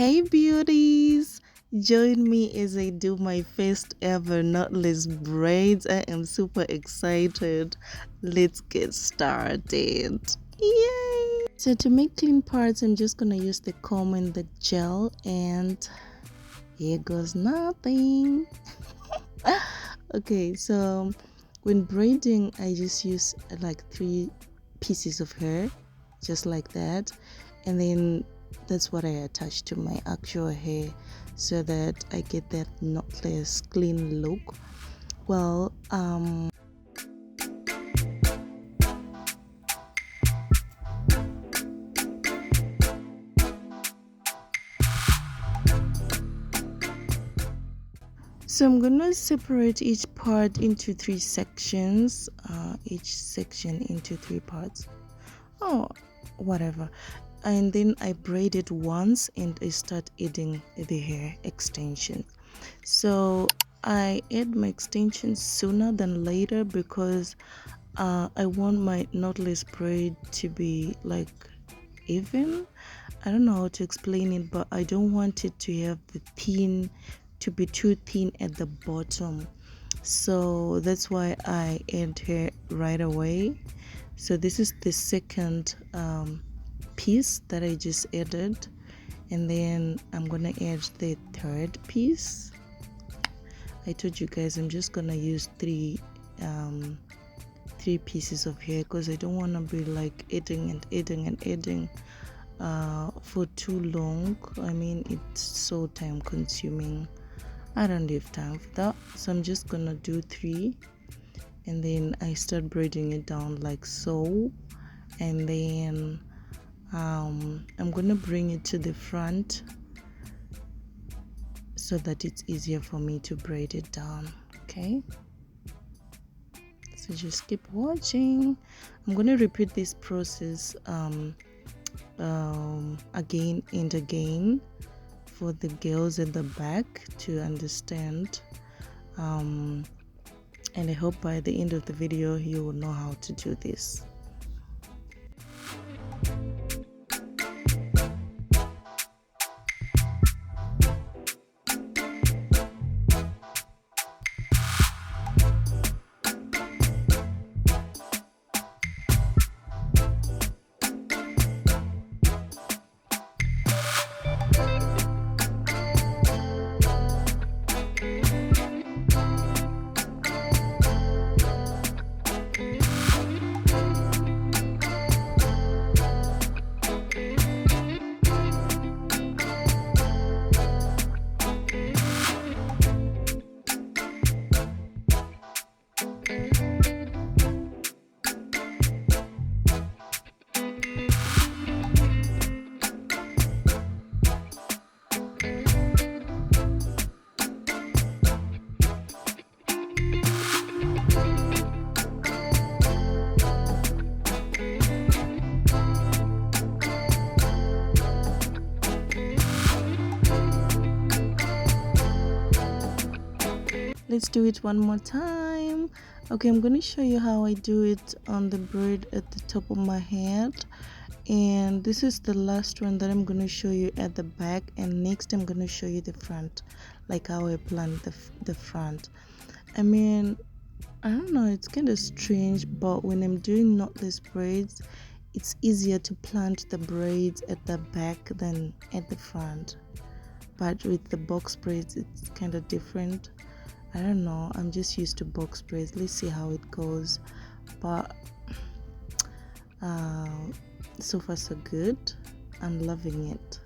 Hey beauties! Join me as I do my first ever knotless braids. I am super excited. Let's get started. Yay! So to make clean parts, I'm just gonna use the comb and the gel, and here goes nothing. Okay, so when braiding, I just use like 3 pieces of hair, just like that, and then that's what I attach to my actual hair so that I get that knotless clean look. Well, so I'm gonna separate each part into 3 sections, each section into 3 parts. Oh, whatever. And then I braid it once and I start adding the hair extension. So I add my extensions sooner than later because I want my knotless braid to be like even. I don't know how to explain it, but I don't want it to have the thin to be too thin at the bottom. So that's why I add hair right away. So this is the second piece that I just added, and then I'm gonna add the third piece. I told you guys I'm just gonna use three pieces of hair because I don't want to be like adding for too long. I mean, it's so time consuming. I don't have time for that, so I'm just gonna do 3, and then I start braiding it down like so, and then I'm gonna bring it to the front so that it's easier for me to braid it down. Okay, so just keep watching. I'm gonna repeat this process again and again for the girls at the back to understand, and I hope by the end of the video you will know how to do this. Let's do it one more time. Okay, I'm going to show you how I do it on the braid at the top of my head, and this is the last one that I'm going to show you at the back, and next I'm going to show you the front, like how I plan the front. I mean, I don't know, it's kind of strange, but when I'm doing knotless braids, it's easier to plant the braids at the back than at the front, but with the box braids it's kind of different. I don't know, I'm just used to box braids. Let's see how it goes, but so far so good. I'm loving it.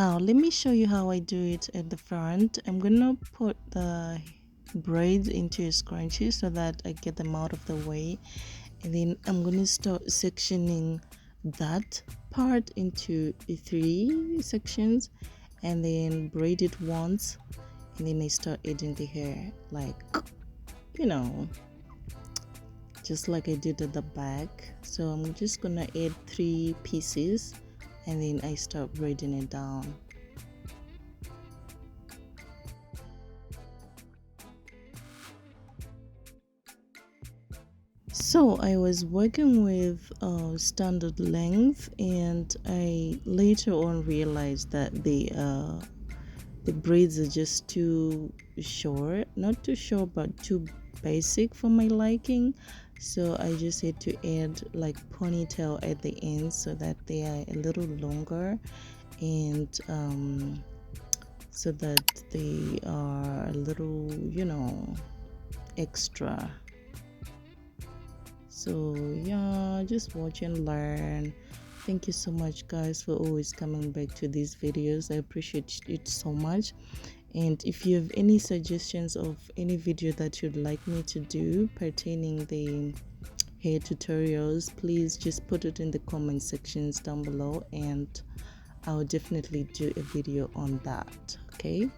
Now let me show you how I do it at the front. I'm gonna put the braids into a scrunchie so that I get them out of the way, and then I'm gonna start sectioning that part into 3 sections, and then braid it once, and then I start adding the hair, like, you know, just like I did at the back. So I'm just gonna add 3 pieces, and then I start braiding it down. So I was working with standard length, and I later on realized that the braids are just too short, not too short but too basic for my liking. So I just had to add like ponytail at the end so that they are a little longer, and so that they are a little, extra. So yeah, just watch and learn. Thank you so much, guys, for always coming back to these videos. I appreciate it so much. And if you have any suggestions of any video that you'd like me to do pertaining the hair tutorials, please just put it in the comment sections down below, and I'll definitely do a video on that. Okay.